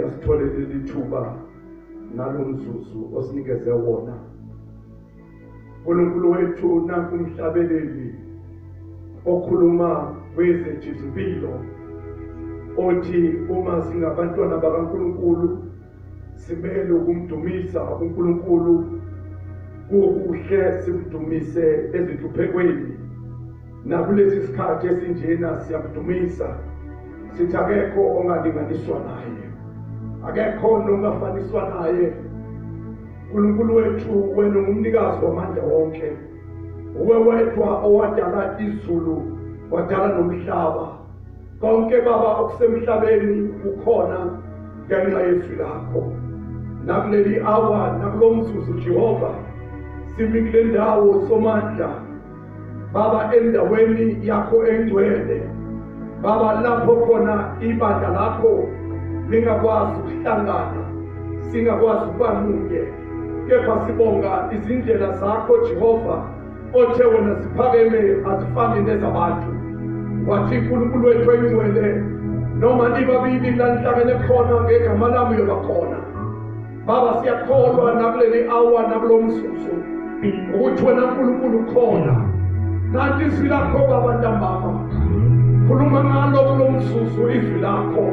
siyacela sithole leli thuba nalomzuzu osinikeze wona. uNkulunkulu wethu nanku umhlabeleli okhuluma kwezethu izimpilo othi uma singabantwana bakaNkulunkulu simele ukumdumisa uNkulunkulu kuhle simdumise ezihluphekweni nakulesi sikhathi esinjena siyamdumisa sithi akekho ongalinganiswa naye akekho ongafaniswa naye. uNkulunkulu wethu wena ungumnikazi wamandla wonke uwe wedwa owadala izulu wadala nomhlaba konke baba okusemhlabeni ukhona ngenxa yezwi lakho. Nakuleli hour nakulomzuzu Jehova simi kule ndawo somandla baba endaweni yakho engcwele baba lapho khona ibandla lakho lingakwazi ukuhlangana singakwazi ukuba munye kepha sibonga izindlela zakho Jehova othe wena siphakeme azifani nezabantu. Wathi uNkulunkulu wethu engcwele noma libabili lanihlangene khona ngegama lami yobakhona baba siyakholwa nakuleli hour nakulomzuzu ukuthi wena uNkulunkulu khona nanti izwi lakho baba ntambama khuluma ngalo kulomzuzu izwi lakho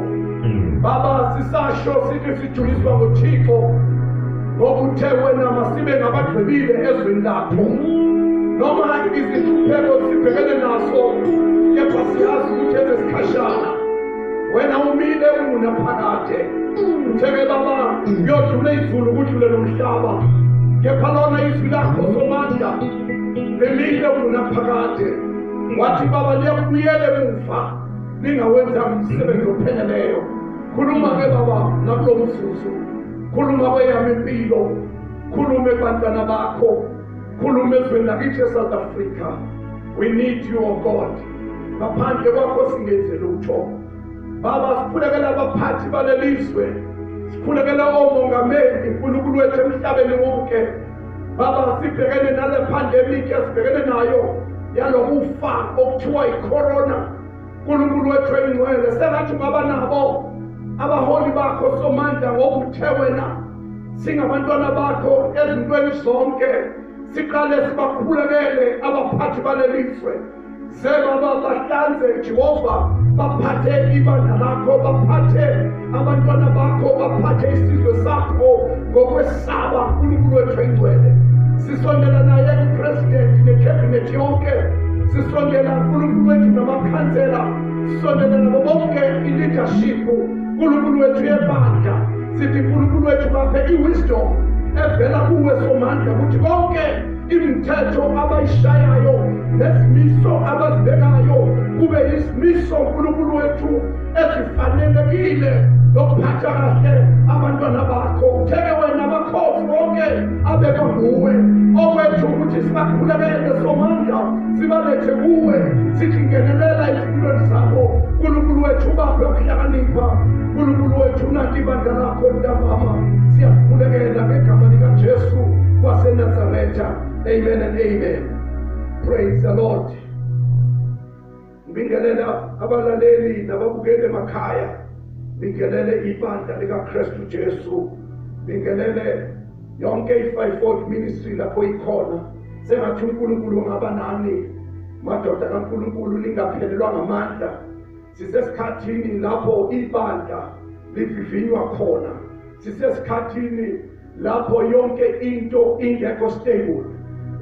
baba sisasho sithi sijuliswa ngoThixo ngokuthe wena masibe ngabagqibile ezweni lakho noma izihlupheko sibhekene nazo kepha siyazi ukuthi ezesikhashana wena umile unaphakade utheke baba yodlule izulu kudlule nomhlaba kepha lona izwi lakho somandla lemile unaphakade wathi baba liyakubuyela emuva lingawenza umsebenzi opheleleyo. Khuluma ke baba nakulo mzuzu khuluma kweyami impilo khuluma ebantwana bakho khuluma ezweni lakithi eSouth Africa. We need you oh God. Ngaphandle kwakho singenze lutho baba sikhulekela abaphathi balelizwe sikhulekela omongameli uNkulunkulu wethu emhlabeni wonke baba sibhekene nale pandemic esibhekene nayo yalokufa okuthiwa icorona. uNkulunkulu wethu engcwele sengathi ungaba nabo abaholi bakho somandla ngokuthe wena singabantwana bakho ezintweni zonke siqale sibakhulekele abaphathi balelizwe sebaba bahlanze Jehova baphathe ibandla lakho baphathe abantwana bakho baphathe isizwe sakho ngokwesaba. uNkulunkulu wethu engcwele sisondela naye upresident necabinet yonke sisondela uNkulunkulu wethu namakhansela sisondela nabo bonke ileadership uNkulunkulu wethu yebandla sithi uNkulunkulu wethu baphe iwisdom evela kuwe somandla ukuthi konke imithetho abayishayayo nesimiso abazibekayo kube isimiso uNkulunkulu wethu ezifanelekile lokuphatha kahle abantwana bakho. Utheke wena amakhosi bonke abekwa nguwe okwethu ukuthi sibakhulekele somandla sibalethe kuwe sithi ngenelela izimpilweni zabo. uNkulunkulu wethu baphe ukuhlakanipha uNkulunkulu wethu nathi ibandla lakho ntambama siyakukhulekela ngegama likaJesu waseNazaretha. Amen and amen. Praise the Lord. Ngibingelela abalaleli nababukeli emakhaya ngibingelele ibandla likaKristu Jesu ngibingelele yonke i-5-fold ministry lapho ikhona sengathi uNkulunkulu ngaba nani madoda kaNkulunkulu lingaphelelwa ngamandla. Sisesikhathini lapho ibandla livivinywa khona sisesikhathini lapho yonke into ingekho stable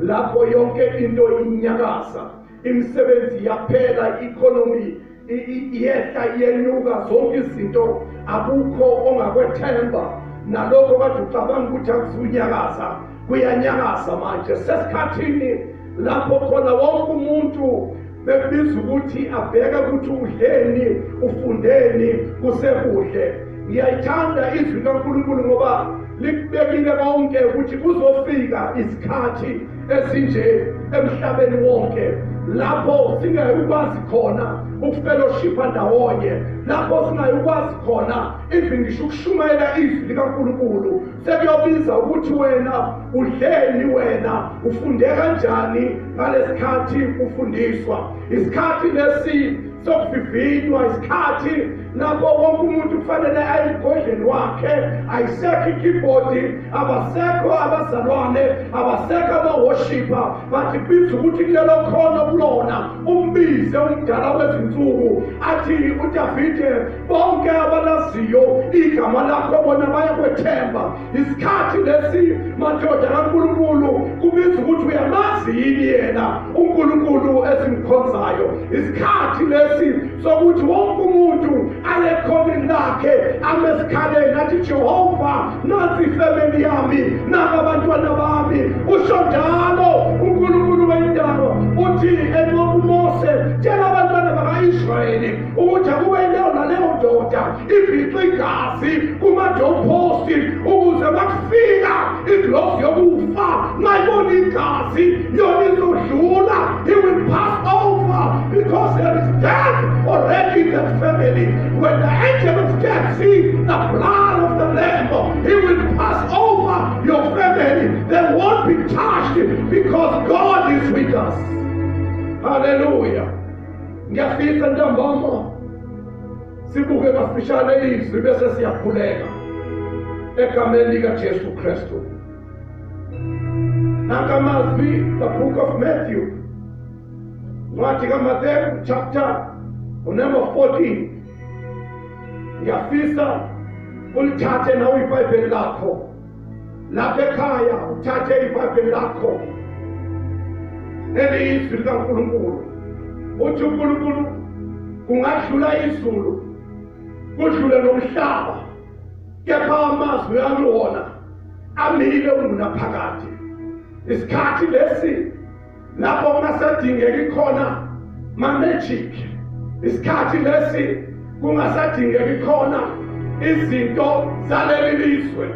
lapho yonke into inyakaza imisebenzi yaphela economy iyehla iyenyuka zonke izinto akukho ongakwethemba nalokho kade ucabanga ukuthi akuzunyakaza kuyanyakaza manje. Sesikhathini lapho khona wonke umuntu bebiza ukuthi abheke ukuthi udleni ufundeni kusekuhle. Ngiyayithanda izwi kaNkulunkulu ngoba likubekile konke ukuthi kuzofika isikhathi esinje emhlabeni wonke lapho singayikwazi khona ukufellowshipa ndawonye lapho singayikwazi khona even ngisho ukushumayela izwi likaNkulunkulu sekuyobiza ukuthi wena udleni wena ufunde kanjani ngalesikhathi ufundiswa. Isikhathi lesi sokuvivinywa, isikhathi lapho wonke umuntu kufanele ayigojeni wakhe, ayisekho ikeyboard, abasekho abazalwane, abasekho ama-worshipper, bathi biza ukuthi kulelo khona kulona umbize umdala wezinsuku athi uDavide bonke abalaziyo igama lakho bona bayakwethemba. Isikhathi lesi madoda kaNkulunkulu kubiza ukuthi uyamazi yini yena uNkulunkulu esimkhonzayo. Isikhathi lesi sokuthi wonke umuntu alekhoneni lakhe amesikhaleni athi Jehova nansi ifamily yami nabantwana bami. Usho njalo uNkulunkulu wendalo uthi uMose tshela abantwana baka-Israyeli ukuthi akube leyo naleyo ndoda ibhixe igazi kuma-doorpost ukuze makufika ingilosi yokufa ngayibona igazi yona izodlula. He will pass over because there is death already in that family. When the angel of death sees the blood of the Lamb, he will pass over your family. They won't be touched because God is with us. Hallelujah. Ngiyafisa ntambama sibuke kafishane izwi bese siyakhuleka egameni likaJesu Kristu. Nakamazwi, the book of Matthew, Ncwadi kaMateyu chapter number 14. Ngiyafisa ulithathe nawe iBhayibheli lakho lapha ekhaya, uthathe iBhayibheli lakho eliyizwi likaNkulunkulu. Uthi uNkulunkulu kungadlula izulu kudlule nomhlaba, kepha amazwi ami wona amile ungunaphakade. Isikhathi lesi lapho kungasadingeki khona ma-magic, isikhathi lesi kungasadingeki khona izinto zaleli lizwe,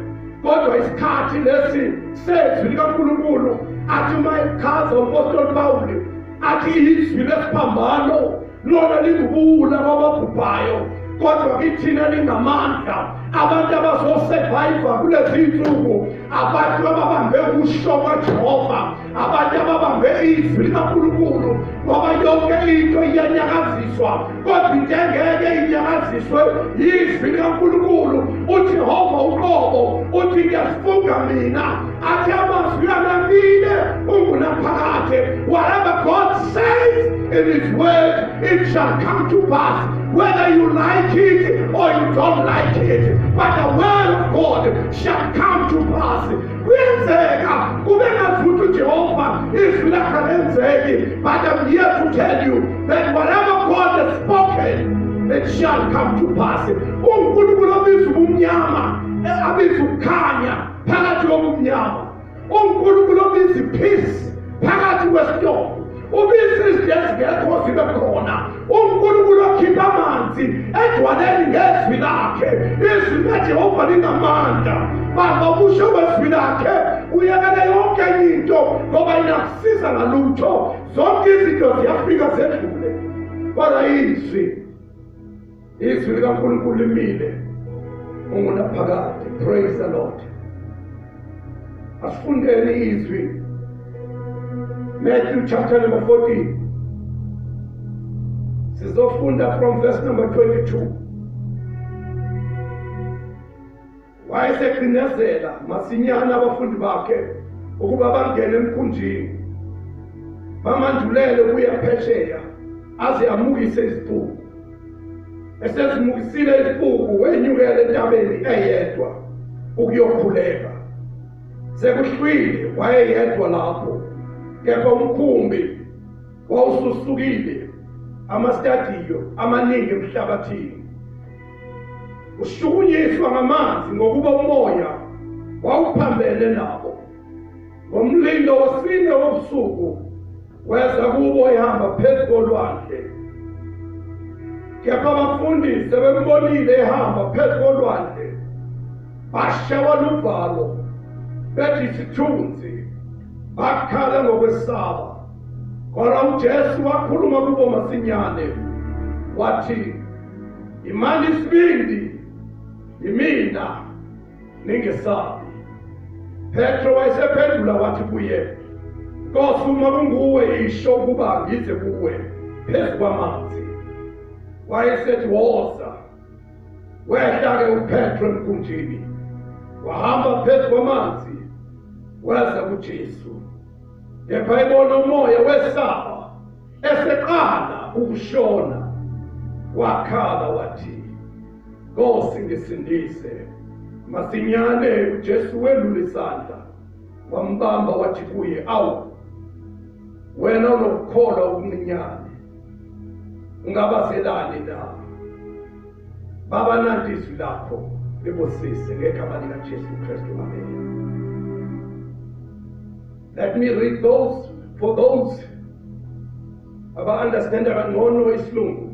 kodwa isikhathi lesi sezwi likaNkulunkulu athi uma echaza umpostoli Pawuli athi izwi lesiphambano lona lingubula kwababhubhayo, kodwa kithina lingamandla abantu abazosurvive kulezi insuku, abantu ababambe ukusho kaJehova, abantu ababambe izwi likaNkulunkulu, ngoba yonke into iyanyakaziswa kodwa into engeke inyakaziswe izwi likaNkulunkulu. uJehova uqobo uthi ngiyasifunga mina athi amazwi amile ungunaphakade. Whatever God says in his word, it shall come to pass, whether you like it or you don't like it, but the word of God shall come to pass. Kuyenzeka kube ngazuthi uJehova izwi lakhe lenzeki, but I'm here to tell you that whatever God has spoken, it shall come to pass. uNkulunkulu abiza ubumnyama abiza ukukhanya phakathi kobumnyama. uNkulunkulu abiza peace phakathi kwestorm, ubiza izinto ezingekho zibe khona. uNkulunkulu akhipha amanzi edwaleni ngezwi lakhe. Izwi likaJehova linamandla. Baba ukusho kwezwi lakhe uyekele yonke enye into ngoba inakusiza ngalutho. Zonke izinto ziyafika zedlule, kodwa izwi likaNkulunkulu limile ungunaphakade. Praise the Lord. Asifundeni izwi. Matthew chapter number 14. Sizofunda from verse number 22. Wayesecinezela masinyana abafundi bakhe ukuba bangene emkhunjini bamandulele ukuya phesheya aze amukise izibuko. Esezimukisile izibuko wenyukele entabeni eyedwa ukuyokhuleka. Sekuhlwile wayeyedwa lapho, kepha umkhumbi wawususukile, amastadiyo amaningi emhlabathini. Ushukunyiswa ngamanzi ngokuba umoya wawuphambene nabo. Ngomlindo wesine wobusuku weza kubo ehamba phezu kolwandle, kepha abafundi sebembonile ehamba phezu kolwandle bashawa luvalo bethi isithunzi, bakhala ngokwesaba. Kodwa uJesu wakhuluma kubo masinyane wathi, imani isibindi, imina, ningesabi. Petro wayesephendula wathi kuye, Nkosi, uma kunguwe isho ukuba ngize kuwe phezu kwamanzi. wayesethi woza wehla-ke uPetro emkhunjini wahamba phezu kwamanzi weza kuJesu. Kepha ebona umoya wesaba eseqala ukushona wakhala wathi, Nkosi ngisindise. Masinyane uJesu welula isandla wambamba wathi kuye, awu wena unokukholwa okuncinyane, ungabazelani na? Baba nanti izwi lakho libusise ngegama likaJesu Kristu, amen. Let me read those for those understand ngcono isilungu.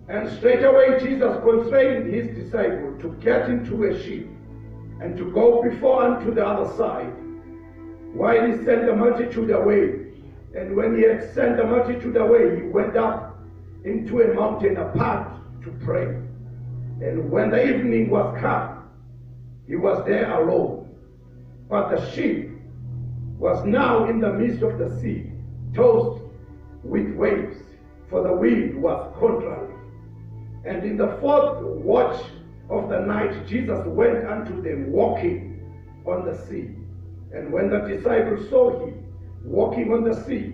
And straight away Jesus constrained his disciple to get into a ship and to go before unto the other side, while he sent the multitude away. And when he had sent the multitude away, he went up into a mountain apart to pray. And when the evening was come, he was there alone. But the ship was now in the midst of the sea, tossed with waves, for the wind was contrary. And in the fourth watch of the night, Jesus went unto them walking on the sea. And when the disciples saw him walking on the sea,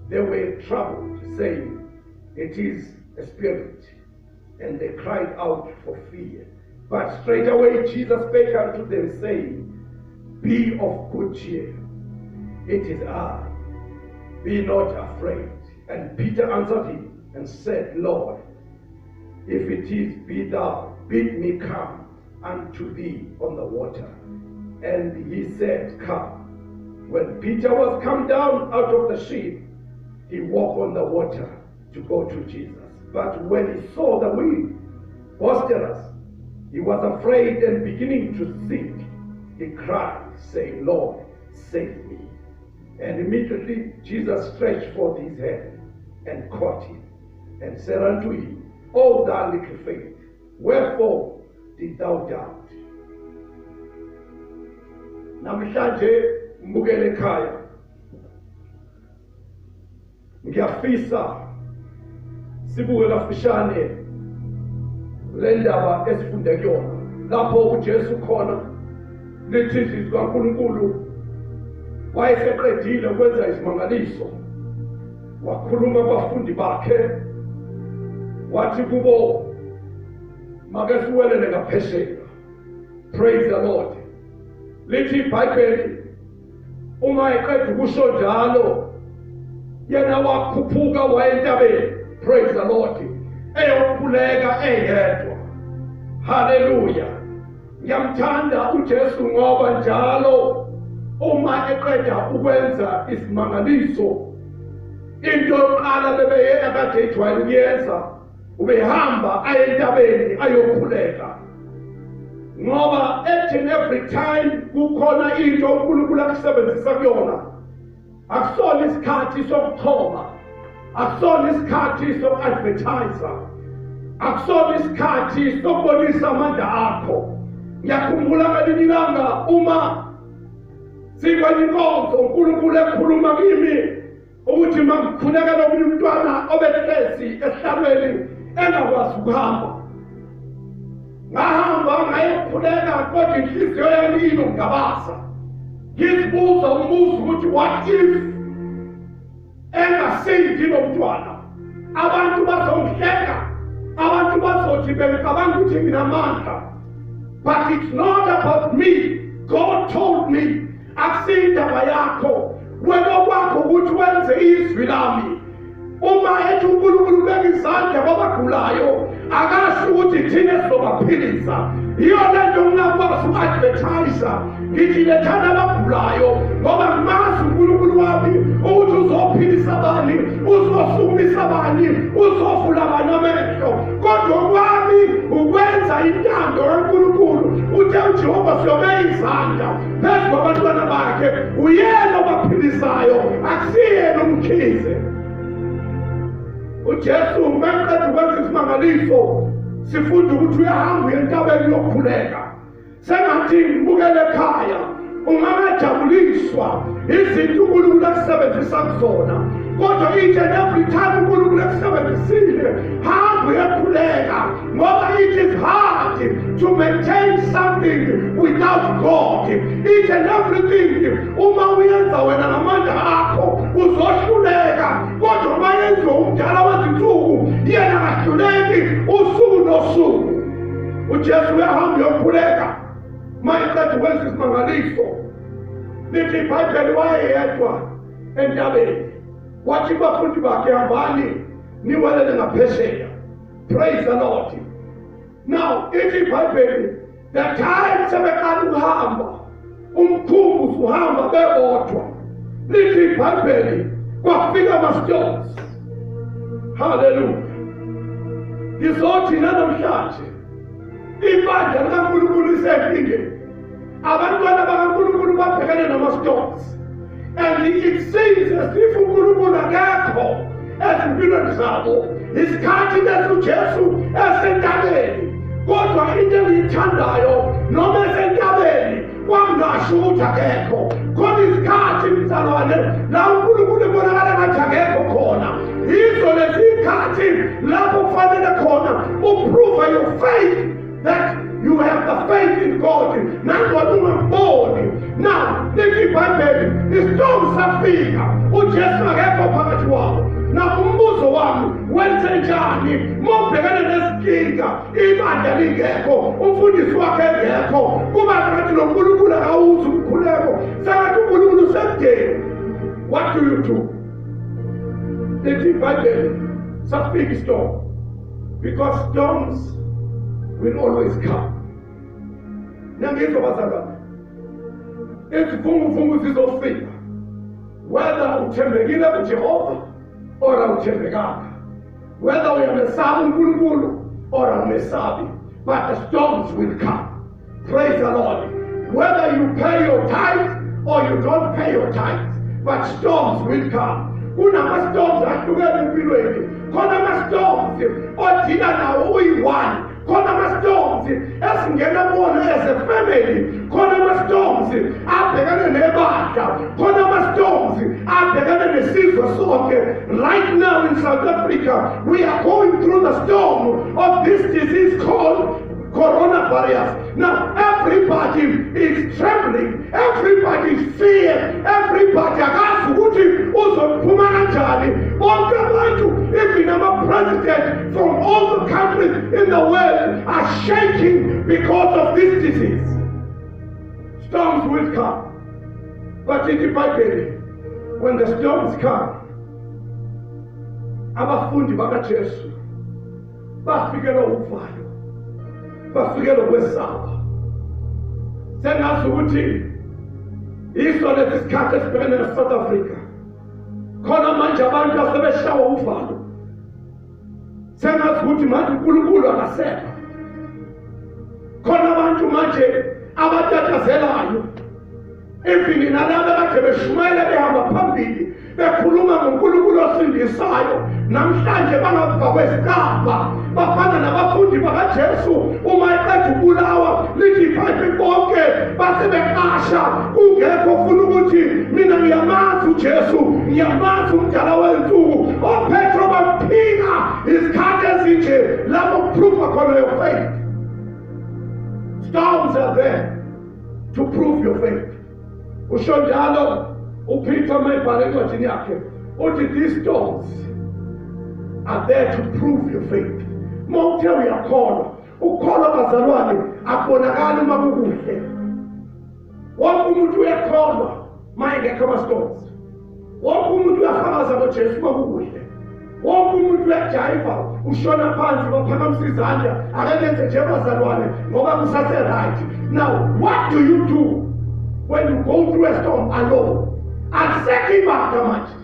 they were troubled, saying, It is a spirit. And they cried out for fear. But straightway Jesus spake unto them, saying, Be of good cheer, it is I, be not afraid. And Peter answered him and said, Lord, if it is, be thou, bid me come unto thee on the water. And he said, Come. When Peter was come down out of the ship, he walked on the water to go to Jesus. But when he saw the wind boisterous, he was afraid, and beginning to sink, he cried, saying, Lord, save me. And immediately Jesus stretched forth his hand and caught him, and said unto him, O thou little faith, wherefore did thou doubt? Namhlanje mbukele ekhaya, ngiyafisa sibuke kafishane le ndaba esifunde kuyona lapho uJesu khona lithi izwi likaNkulunkulu wayeseqedile ukwenza izimangaliso, wakhuluma kubafundi bakhe wathi kubo, make siwelele ngaphesheya. Praise the Lord. Lithi iBhayibheli uma eqeda ukusho njalo yena wakhuphuka waya entabeni. Praise the Lord. Eyokhuleka eyedwa. Hallelujah. Ngiyamthanda uJesu ngoba njalo uma eqeda ukwenza isimangaliso, into yokuqala bebeye akade ejwayele ukuyenza ubehamba aye entabeni ayokhuleka, ngoba each and every time kukhona into uNkulunkulu akusebenzisa kuyona, akusona isikhathi sokuthoma, akusona isikhathi soku-advertisa, akusona isikhathi sokubonisa amandla akho. Ngiyakhumbula ngelinye ilanga uma sikwenye inkonzo uNkulunkulu ekhuluma kimi ukuthi mangikhuleka nomunye umntwana obehlezi esihlalweni engakwazi ukuhamba, ngahamba ngayekhuleka kodwa inhliziyo yami inongabaza, ngizibuza umbuzo ukuthi what if engasindi lo mntwana? Abantu bazongihleka, abantu bazothi bengicabanga ukuthi nginamandla. But it's not about me. God told me, akusindaba yakho wena kwakho ukuthi wenze izwi lami. Uma ethi uNkulunkulu ubeka izandla kwabagulayo, akasho ukuthi thina sizobaphilisa. Iyo lento ngingakwazi uku-advertisa, ngithi lethana abagulayo ngoba ngimazi uNkulunkulu wami ukuthi uzophilisa abani, uzosukumisa abani, uzovula abani amehlo. Kodwa kwami ukwenza intando kaNkulunkulu. Uthe uJehova siyobeka izandla phezu kwabantwana bakhe, uyena obaphilisayo, akusiyena umkhize. uJesu umeqeda ukwenza isimangaliso, sifunda ukuthi uyahamba uye entabeni yokukhuleka. Sengathi ngibukele ekhaya ungangajabuliswa izinto uNkulunkulu ekusebenzisa kuzona. Kodwa each and every time uNkulunkulu ekusebenzisile, hambe uyakhuleka ngoba it is hard to maintain something without God. Each and everything uma uyenza wena ngamandla akho uzohluleka, kodwa uma yenziwa umdala wezinsuku yena akahluleki usuku nosuku. uJesu uyahamba uyokhuleka mayeqeda ukwenza isimangaliso. Lithi iBhayibheli wayeyedwa entabeni, wathi bafundi bakhe hambani niwelele ngaphesheya. Praise the Lord. Now ithi iBhayibheli the time sebeqala ukuhamba umkhumbuzo uhamba bebodwa. Lithi iBhayibheli kwafika ama-storms. Hallelujah. Ngizothi namhlanje ibandla likaNkulunkulu lisenkingeni, abantwana bakaNkulunkulu babhekane nama-storms, and it seems as if uNkulunkulu akekho ezimpilweni zabo. Isikhathi lesi uJesu esentabeni, kodwa into engiyithandayo noma esentabeni kwangasho ukuthi akekho. Khona isikhathi mzalwane la uNkulunkulu ebonakala ngathi akekho khona. Yizo lezi ikhathi lapho kufanele khona uprove your faith that you have the faith in God. Nangona ungamboni. Now, lithi iBhayibheli istorm safika, uJesu akekho phakathi wabo. Na umbuzo wami wenze njani mobhekane nezinkinga ibandla lingekho, umfundisi wakhe engekho, kuba ngathi lo Nkulunkulu akawuzi umkhuleko, sengathi uNkulunkulu usekudeni. What do you do? Lithi iBhayibheli safika istorm, because storms will always come. Nangizwa bazalwane, izivunguvungu zizofika, whether uthembekile kuJehova or awuthembekanga, whether uyamesaba uNkulunkulu or awumesabi, but the storms will come. Praise the Lord. Whether you pay your tithes or you don't pay your tithes, but storms will come. Kunama-storms ahlukene empilweni. Khona ama-storms odila nawo uyi-one. Khona ama-storms esingena kuwona as a family. Khona ama-storms abhekane nebandla. Khona ama-storms abhekane nesizwe sonke. Right now in South Africa, we are going through the storm of this disease called coronavirus. Now everybody is trembling, everybody is feared, everybody akazi ukuthi uzophuma kanjani. Bonke abantu, even our president from all the countries in the world are shaking because of this disease. Storms will come, but in the Bible, when the storms come, abafundi bakaJesu bafikelwa uvayo, bafikelwa kwesaba. Sengazi ukuthi iso lesi sikhathi esibhekene neSouth Africa, khona manje abantu asebeshawa uvalo. Sengazi ukuthi manje uNkulunkulu akasekho. Khona abantu manje abatatazelayo, even nalabo akade beshumayela behamba phambili bekhuluma ngoNkulunkulu osindisayo, namhlanje bangava kwesigaba bafana nabafundi bakaJesu. Uma eqeda ukubulawa, lithi iBhayibheli bonke basebeqasha, kungekho ofuna ukuthi mina ngiyamazi uJesu, ngiyamazi umdala wensuku. OPetro bamphinga isikhathi esinje lapho kuprova khona your faith. Storms are there to prove your faith. Usho njalo uPeter mayibhale encwadini yakhe uthi these storms are there to prove your faith. Mawuthe uyakholwa, ukholwa bazalwane akubonakali uma kukuhle. Wonke umuntu uyakholwa uma engekho ama-storms. Wonke umuntu uyafakaza ngoJesu uma kukuhle. Wonke umuntu uyajayiva, ushona phansi baphakamisa izandla, akenze nje bazalwane ngoba kusase-right. Now, what do you do when you go through a storm alone? Akuseki ibanga manje.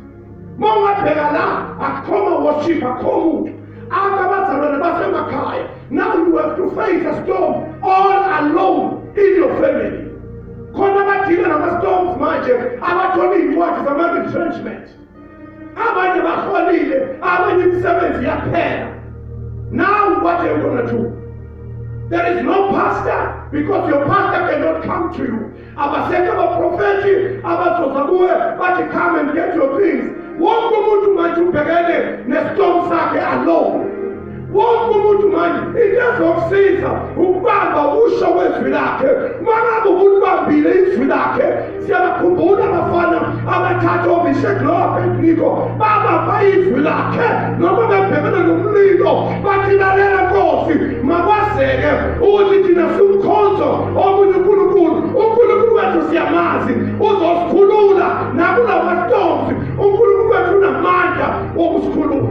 Mawungabheka la, akukhoma worship, akukho umuntu. Abazalwane basemakhaya. Now you have to face a storm all alone in your family. Khona badila nama-storms manje, abathola iy'ncwadi zama-retrenchment. Abanye baholile, abanye imisebenzi yaphela. Now what are you going to do? There is no pastor, because your pastor cannot come to you. Abaseka prophetic, abasozabuwe, but come and get your things. Wonke umuntu manje ubhekene nestorm sakhe alone. Wonke umuntu manje into ezokusiza ukubamba usho wezwi lakhe. Mangabe ubulibambile izwi lakhe, siyabakhumbula abafana abathatha oMeshaki noAbednego babamba izwi lakhe noma bebhekene nomlilo bathi lalela Nkosi makwazeke ukuthi thina simkhonzo omunye uNkulunkulu. uNkulunkulu wethu siyamazi uzosikhulula nakulawa storms. uNkulunkulu wethu unamandla wokusikhulula.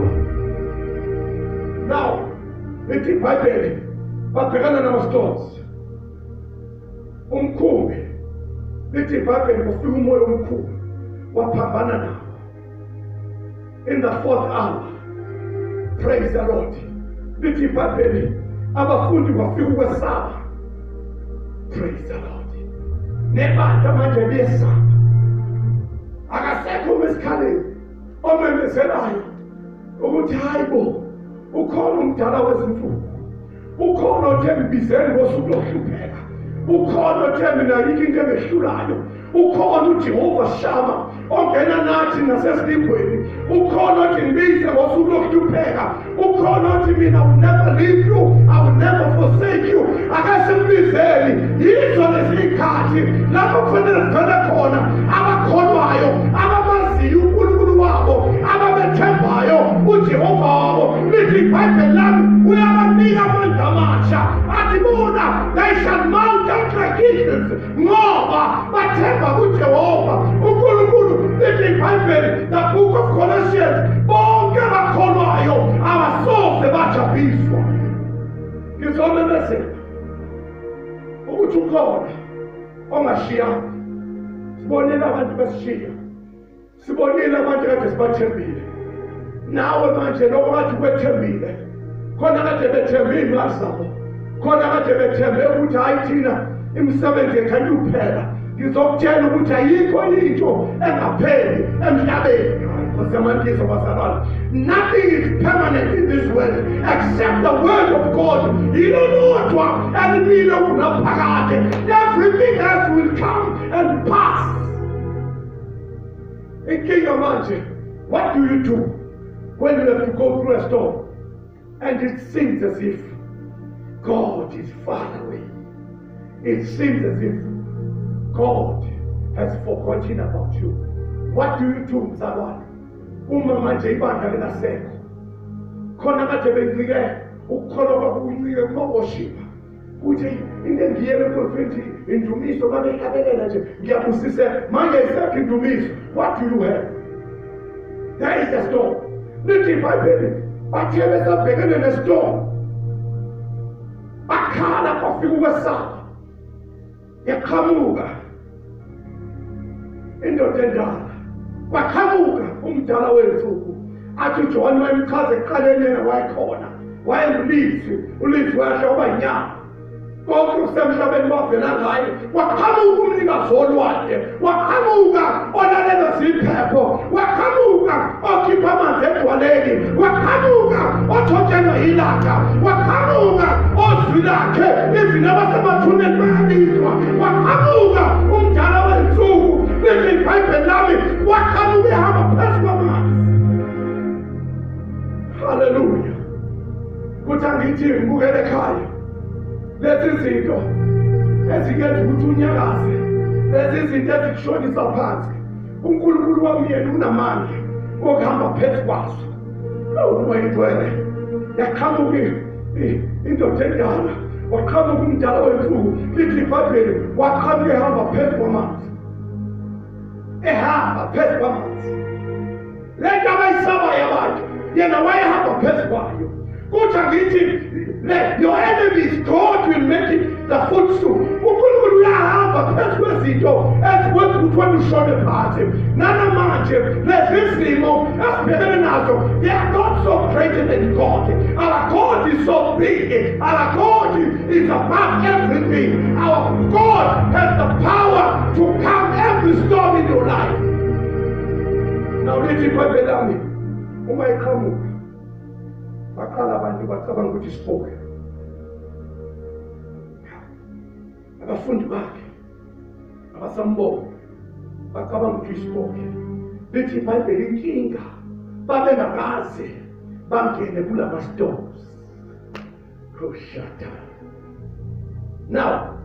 Now, lithi iBhayibheli babhekana nama-storms. Umkhumbi lithi iBhayibheli kufika umoya omkhulu waphambana nawo. In the 4th hour, praise the Lord. Lithi iBhayibheli abafundi bafika ukwesaba. Praise the Lord. Nebandla manje liyesaba. Akasekho umesikhaleni omemezelayo ukuthi hayibo ukhona umdala wezimfundo. Ukhona othe ngibizeni ngosuku lokuhlupheka. Ukhona othe mina yikho into engehlulayo. Ukhona uJehova Shama ongena nathi nasesilingweni. Ukhona othi ngibize ngosuku lokuhlupheka. Ukhona othi mina will never leave you, I will never forsake you. Akasimbizeni yizo lezikhathi lapho kufanele kuvele khona abakholwayo, abamaziyo uNkulunkulu wabo, ababethembayo uJehova wabo. Lithi iBhayibheli lami uyabanika amandla amasha. Athi bona they shall mount up like eagles ngoba bathemba kuJehova uNkulunkulu. Lithi iBhayibheli, the book of Colossians, bonke abakholwayo abasoze bajabiswa. Ngizomemezela ukuthi ukhona ongashiya. Sibonile abantu besishiya, sibonile abantu kade sibathembile. Nawe manje lokho kade ubethembile, khona kade bethembe imali zabo, khona kade bethembe ukuthi hayi thina imisebenzi ekhanya uphela. Ngizokutshela ukuthi ayikho into engapheli emhlabeni. Nothing is permanent in this world except the word of God. Everything else will come and pass. In Kingdom Mansion, what do you do when you have to go through a storm and it seems as if God is far away? It seems as if God has forgotten about you. What do you do, mzalwane? Uma manje ibandla linasekho khona kade benginike ukukholwa kwakuncike kuma-worship ukuthi into engiyele eprofethi indumiso kade ikabelela nje ngiyabusise manje isekho indumiso. What do you have? There is a storm. Lithi iBhayibheli bathe besabhekene nestorm bakhala kwafika ukwesaba yaqhamuka indoda endala. Waqhamuka umdala wensuku athi uJohn wayemchaza ekuqaleni yena wayekhona, wayengulizwi, ulizwi wayasho waba inyama. Konke kusemhlabeni wavela ngaye. Waqhamuka umnikazi wolwandle, waqhamuka olalela ziphepho, waqhamuka okhipha amanzi edwaleni, waqhamuka othotshelwa ilanga, waqhamuka ozwi lakhe izwi abasemathuneni bayalizwa, waqhamuka umdala wensuku. Lithi iBhayibheli lami waqhamuka ehamba phezu kwamanzi. Haleluya. Kuthi angithi ngibukele ekhaya lezi zinto ezingenza ukuthi unyakaze, lezi zinto ezikushonisa phansi, uNkulunkulu wami yena unamandla okuhamba phezu kwazo. Wayidwele yaqhamuka indoda endala, waqhamuka umdala wensuku. Lithi iBhayibheli waqhamuka ehamba phezu kwamanzi, ehamba phezu kwamanzi. Le nto abayisabayo abantu yena wayehamba phezu kwayo. Kuthi angithi your enemies, God will make it the footstool. uNkulunkulu uyahamba phezu kwezinto ezikwenza ukuthi wena ushone phansi. Nanamanje lezi zimo esibhekene nazo, they are not so greater than God. Our God is so big. Our God is above everything. Our God has the power to calm every storm in your life. Now lithi iBhayibheli lami uma iqhamuka baqala abantu bacabanga ukuthi spoke. abafundi bakhe abasambona bacabanga ukuthi isibonke lithi iBhayibheli inkinga babengakaze bangene kulama storms. Koshata. Now,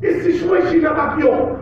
isituation abakuyona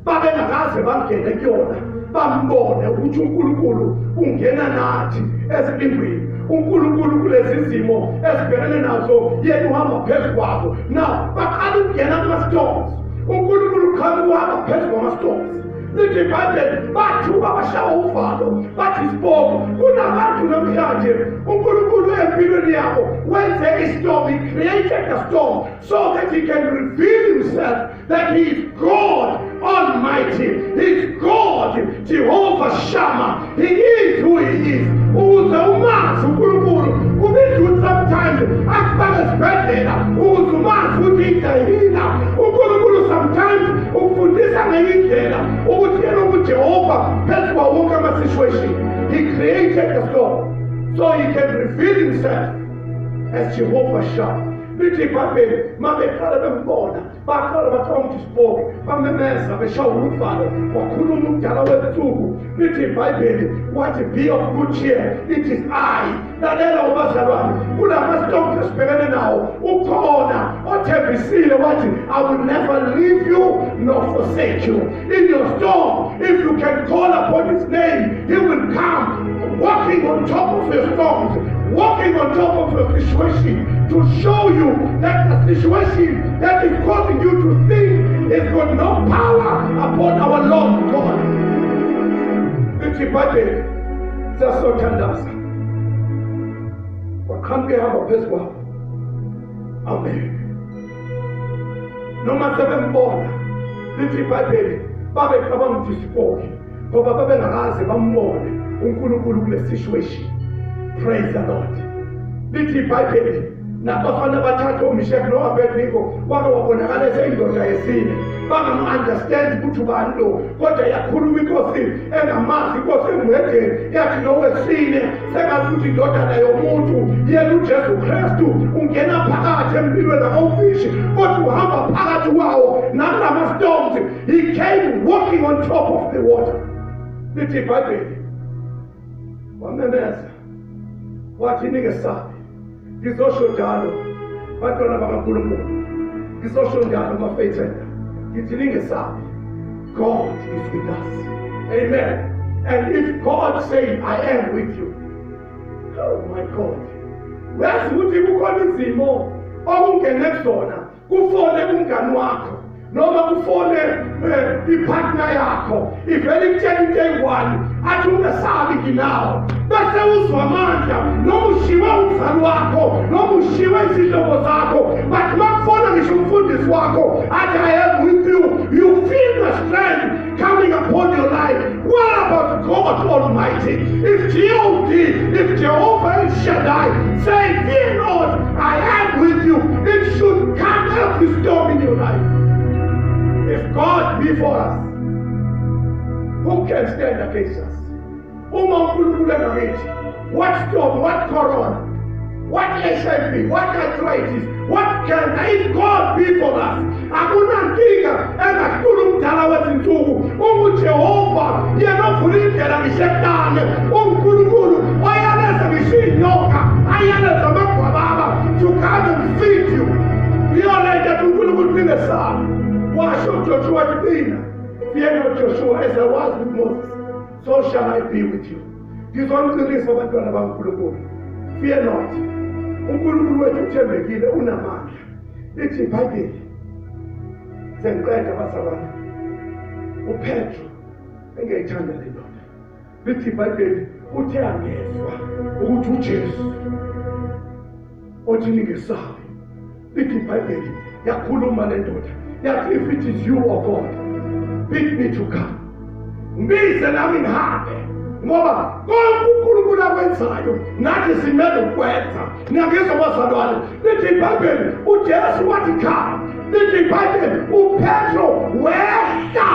babengakaze bangene kuyona bambone ukuthi uNkulunkulu ungena nathi ezibindweni. uNkulunkulu kulezi zimo ezibhekene nazo yena uhamba phezu kwazo. Now, baqala ukungena kuma-storms. uNkulunkulu uqala ukuhamba phezu kwama-storms. Lithi iBhayibheli bathuka bashaya uvalo bathi sibongo kunabantu namhlanje uNkulunkulu empilweni yabo wenze istorm. He created a storm so that he can reveal himself that he is God Almighty. He is God, Jehovah Shammah. He is who he is. Uze umazi uNkulunkulu kubizwa sometimes akufaka esibhedlela uze umazi ukuthi idahila. uNkulunkulu sometimes ufundisa ngenye indlela ukuthi yena uJehova phezu kwawo wonke ama-situation. He created the storm so he can reveal himself as Jehovah Shammah. Lithi iBhayibheli mabekhala bembona baqala bathoma isibongo bamemeza beshawula uvalo wakhuluma umdala webusuku. Lithi iBhayibheli wathi be of good cheer, it is I. Lalela ubazalwane kulama-storms esibhekene nawo ukhona othembisile wathi I will never leave you nor forsake you. In your storm, if you can call upon his name, he will come walking on top of your storms, walking on top of your situation to show you that the situation that is causing you to think is got no power upon our Lord God. Lithi iBhayibheli siyasothandaza wakhamke hamba phezu kwabo. Amen. Noma sebembona lithi iBhayibheli babecabanga ukuthi sibonke ngoba babengakaze bambone uNkulunkulu kule situation. Praise the Lord. Lithi iBhayibheli nabafana bathatha uMeshaki no-Abednego wake wabonakala eseyindoda yesine. Bangam-understand ukuthi ubani lo, kodwa yakhuluma inkosi engamazi, inkosi engumhedeni yathi lo wesine sengazi ukuthi indodana yomuntu yena uJesu Kristu ungena phakathi empilweni akawufishi kodwa uhamba phakathi kwawo nakulama-storms. He came walking on top of the water. Lithi iBhayibheli wamemeza wathi ningesabi, ngizosho njalo bantwana bakaNkulunkulu, ngizosho njalo mafethu, ngithi ningesabi, God is with us. Amen. And if God says I am with you, oh my God, wazi ukuthi kukhona izimo okungene kuzona kufone umngani wakho noma kufone ipartner yakho ivele ikutshela into eyi-one athi ungesabi nginawo, bese uzwa amandla noma ushiwe umzali wakho noma ushiwe izihlobo zakho, but makufona ngisho umfundisi wakho athi I am with you, you feel the strength coming upon your life. What about God Almighty? If G.O.D., if Jehovah El Shaddai say fear not, I am with you, it should come every storm in your life. If God be for us, who can stand against us? What storm, what corona, what HIV, what arthritis, what cancer? If God be for us, akuna nkinga engakhulu umdala wezinsuku uJehova yena uvula indlela ngishetane. uNkulunkulu oyaleza ngishinyoka ayaleza amagwababa to come and feed you. Iyoleta uNkulunkulu ningesabi. Washo Joshua kuthina, fear not Joshua, as I was with Moses, so shall I be with you. Ngizomqinisa abantwana bakaNkulunkulu. Fear not. uNkulunkulu wethu uthembekile unamandla. Lithi iBhayibheli sengiqeda bazalwane uPetro engeyithanda le ndoda. Lithi iBhayibheli uthe angezwa ukuthi uJesu othi ningesabi. Lithi iBhayibheli yakhuluma le ndoda yathi if it is you, O God, bid me to come. Ngize nami ngihambe ngoba konke uNkulunkulu akwenzayo nathi simele ukwenza. Ngiyangizwa bazalwane. Lithi iBhayibheli uJesu wathi come. Lithi iBhayibheli uPetro wehla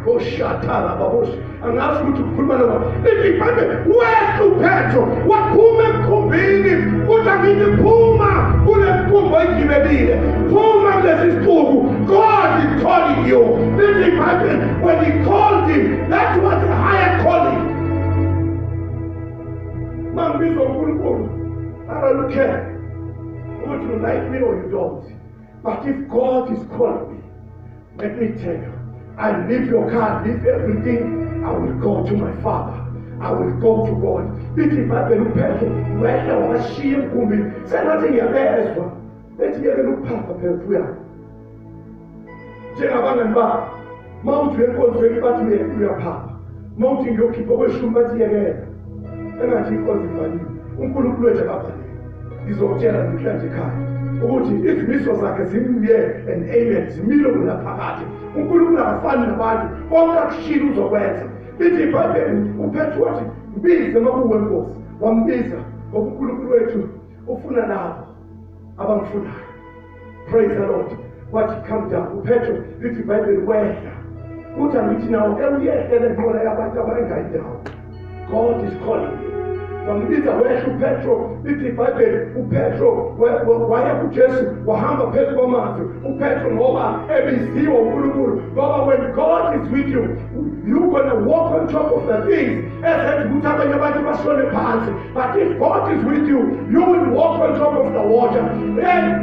koshathala baboshi. Angazi ukuthi ukukhuluma noma. Lithi iBhayibheli wehla uPetro waphuma emkhumbini uthi angiphuma kule phuma igibelile, phuma kulesi siqubu. God is calling you. This is happened when he called him. That was a higher calling. Mambizo uNkulunkulu, I don't care whether you like me or you don't. But if God is calling me, let me tell you, I leave your car, leave everything. I will go to my Father. I will go to God. Bithi Bible uphethe wena washiya emgumbini sengathi ngiyabezwa bethi yeke ukuphapha phela uyaphi njengabangani bakho mawuthi enkonzweni bathi uyaphapha mawuthi ngiyokhipha kweshumi bathi yekela engathi inkonzo ifanele uNkulunkulu wethu akabhalile ngizokutshela namhlanje ekhaya ukuthi izimiso zakhe zimye and amen zimile kunaphakade uNkulunkulu akafani nabantu konke akushilo uzokwenza bithi Bible uphethe wathi mbize makuwe Nkosi wambiza ngoba uNkulunkulu wethu ufuna labo abamfunayo. Praise the Lord. Wathi come down uphethe bithi Bible wehla uthi angithi nawo uyehlela ngibona yabantu abayingayidawo. God is calling you. Wambiza wehla uPetro bithi Bible uPetro waya kuJesu wahamba phezu kwamanzi uPetro ngoba ebiziwa uNkulunkulu ngoba when God is with you you're going to walk on top of the things as ukuthi abanye abantu bashone phansi. But if God is with you you will walk on top of the water.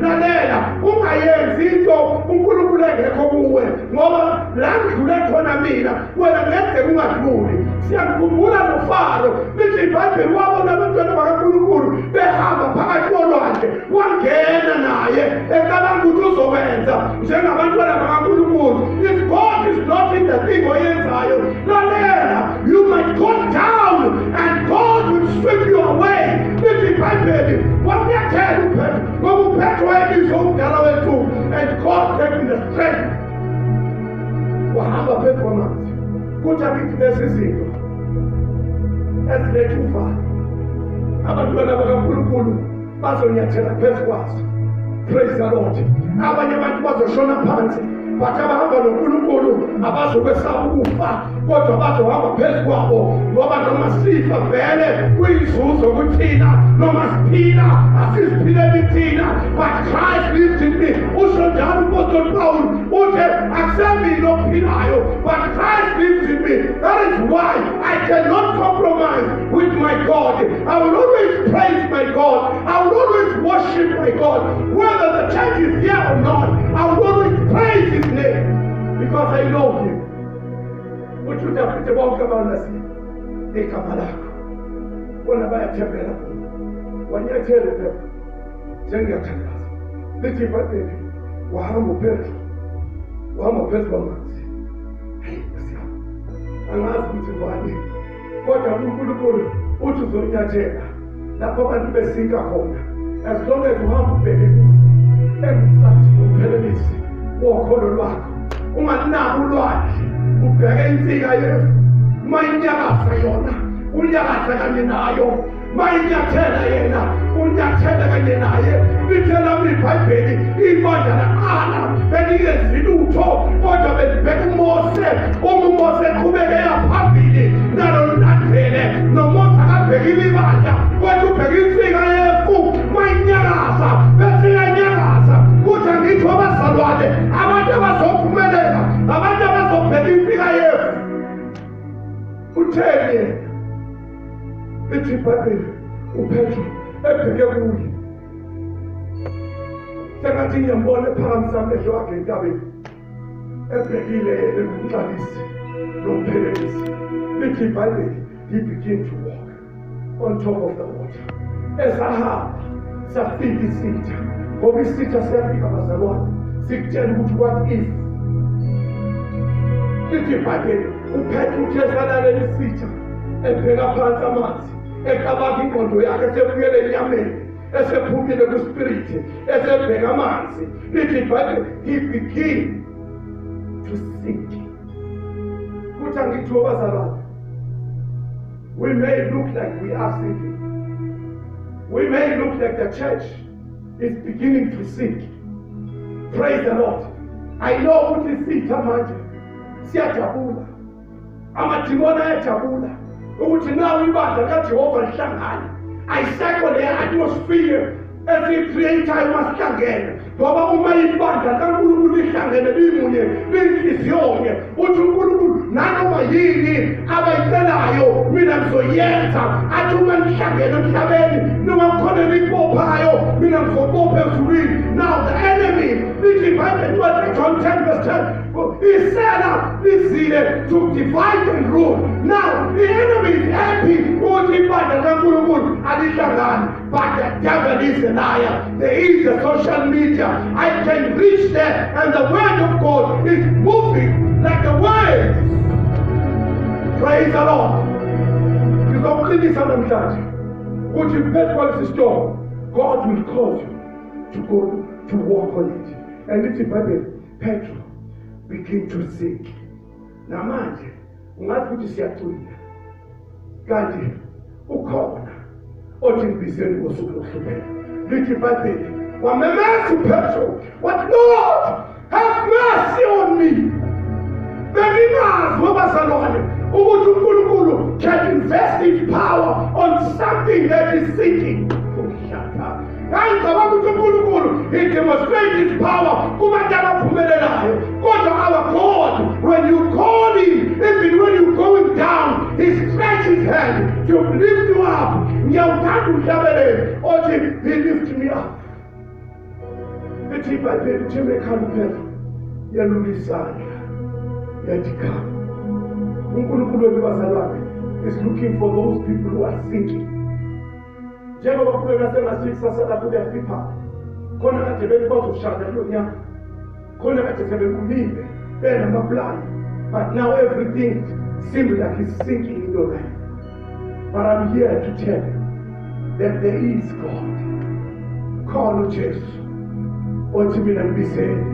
Lalela ungayenzi into uNkulunkulu engekho kuwe ngoba la ngidlule khona mina wena ngeke ungadluli. Siyakhumbula noFaro bithi iBhayibheli wabona abantwana bakaNkulunkulu behamba phakathi kolwandle wangena naye ecabanga ukuthi uzokwenza njengabantwana bakaNkulunkulu. If God is not in the thing oyenzayo lalela you might go down and God will sweep you away. Bithi iBhayibheli wakuyathela uPetro ngoba uPetro wayebizwa umdala wethu and God gave him the strength wahamba phezu kwamanzi. Kuthi akithi lezi zinto eziletha uvalo abantwana bakaNkulunkulu bazonyathela phezu kwazo. Praise the Lord. Abanye abantu bazoshona phansi but abahamba noNkulunkulu abazokwesaba ukufa kodwa bazohamba phezu kwabo ngoba noma sifa vele kuyizuzo kuthina noma siphila asiziphileli thina but Christ lives in me. Usho njalo uPostoli Paul uthi akusemini ophilayo but Christ lives in me. That is why I cannot compromise with my God. I will always praise my God. I will always worship my God. Whether the church is here or not, I will always praise his name because I know him. Uthi utafute bonke abantu igama lakho bona bayathembela wanyathele phela njengiyathandaza. Lithi iBhayibheli wahamba uPetro wahamba phezu kwamanzi. Angazi ukuthi ngubani kodwa uNkulunkulu uthi uzonyathela lapho abantu besika khona as long as uhamba ubheke emphelelisi wokholo lwakho ungalinabo ulwandle ubheke insika yefu mayinyakaza yona unyakaza kanye nayo mayinyathela yena unyathela kanye naye. Lithela iBhayibheli ibandla laqala belingenzi lutho kodwa belibheka uMose uMose eqhubekela phambili nalo lulandele noMose akabhekile ibandla kodwa ubheka insika yefu mayinyakaza bese iyanyakaza. Kuthi angithi abazalwane abantu abazophumelela abantu abazobheka insika yefu utheni lithi iBhayibheli uPetro ebheke kuye sengathi ngiyambona ephakamisa amehlo akhe entabeni ebhekile umqalisi nomphelelisi. Lithi iBhayibheli he began to walk on top of the water. Esahamba safika isitha ngoba isitha siyafika bazalwane sikutshela ukuthi what if. Lithi iBhayibheli uPetro uthe esalalela isitha ebheka phansi amanzi ekabaka ingqondo yakhe esebuyele enyameni esephumile kuspiriti esebheka amanzi. Lithi iBhayibheli he began to sink. Kuthi angithi bazalwane we may look like we are sinking. We may look like the church is beginning to sink. Praise the Lord. I know what is it manje siyajabula amadimoni ayajabula ukuthi nawe ibandla kaJehova lihlangane ayisekho le atmosphere esiyicreator masihlangene ngoba uma ibandla kaNkulunkulu lihlangene limunye linhliziyonye uthi uNkulunkulu nanoma yini abayicelayo mina ngizoyenza athi uma nihlangene emhlabeni noma khona libophayo mina ngizobopha ezulwini. Now the enemy lithi Bible John 10 verse 10 isela lizile to divide and rule. Now the enemy is happy ukuthi ibandla kaNkulunkulu alihlangane. But the devil is a liar. There is a social media. I can reach there and the word of God is moving like the waves. Praise the Lord. Ngizomqinisa namhlanje ukuthi phezu kwalesi storm God will cause you to go to walk on it. And it's in Bible, Petro begin to sink. Namanje ungathi ukuthi siyathula kanti ukhona othi ngibizeni ngosuku lokuhlupheka. Lithi iBhayibheli wamemeza uPetro what Lord have mercy on me. Bengingazi wabazalwane ukuthi uNkulunkulu can invest his power on something that is sinking. He demonstrates his power. Our God, when you call him, even when you're going down, he stretches his hand to lift you up. He lifts me up. It's if I did Jamaican is looking for those people who are sinking. Njengoba kufika sengasisasa kuya fipa khona kade bezoshada lonyaka khona kade sebekumile benamaplan, but now everything seems like it's sinking in your life. But I'm here to tell you that there is God. Call Jesus othi mina ngibizeni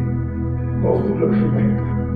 ngosuku lokuhlupheka.